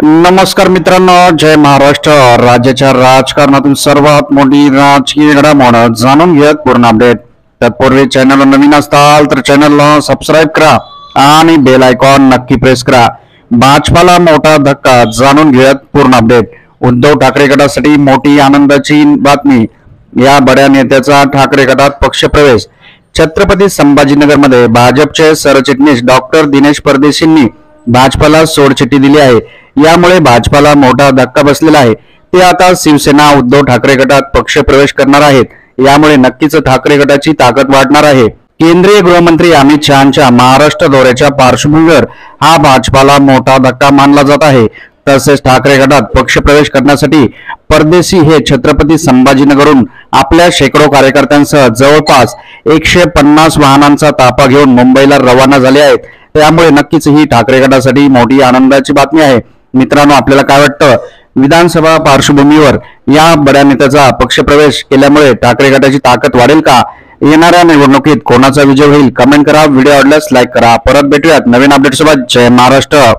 नमस्कार मित्रांनो, जय महाराष्ट्र. राज्याच्या राजकारणातून सर्वात मोठी राजकीय घडामोड जाणून घेत पूर्ण अपडेट. तत्पूर्वी चॅनलला नवीन असताल तर चॅनलला सबस्क्राईब करा आणि बेल आयकॉन नक्की प्रेस करा. भाजपाला मोठा धक्का, जाणून घेत पूर्ण अपडेट. उद्धव ठाकरे गटासाठी मोठी आनंदाची बातमी. या बड्या नेत्याचा ठाकरे गटात पक्षप्रवेश. छत्रपती संभाजीनगरमध्ये भाजपचे सरचिटणीस डॉक्टर दिनेश परदेशींनी भाजपाला सोडचिठ्ठी दिली आहे. यामुळे भाजपाला मोठा धक्का बसलेला आहे. ते आता शिवसेना उद्धव ठाकरे गटात पक्षप्रवेश करणार आहेत. यामुळे नक्कीच ठाकरे गटाची ताकद वाढणार आहे. केंद्रीय गृहमंत्री अमित शहांच्या महाराष्ट्र दौऱ्याच्या पार्श्वभूमीवर हा भाजपाला मोठा धक्का मानला जात आहे. तसेच ठाकरे गटात पक्षप्रवेश करण्यासाठी परदेशी हे छत्रपती संभाजीनगरहून आपल्या शेकडो कार्यकर्त्यांसह जवळपास 150 वाहनांचा ताफा घेऊन मुंबईला रवाना झाले आहेत. त्यामुळे नक्कीच ही ठाकरे गटासाठी मोठी आनंदाची बातमी आहे. मित्रांनो, आपल्याला काय वाटतं? विधानसभा पार्श्वभूमीवर या बड्या नेत्याचा पक्षप्रवेश केल्यामुळे ठाकरे गटाची ताकद वाढेल का? येणाऱ्या निवडणुकीत कोणाचा विजय होईल? कमेंट करा. व्हिडिओ आवडल्यास लाईक करा. परत भेटूयात नवीन अपडेट सोबत. जय महाराष्ट्र.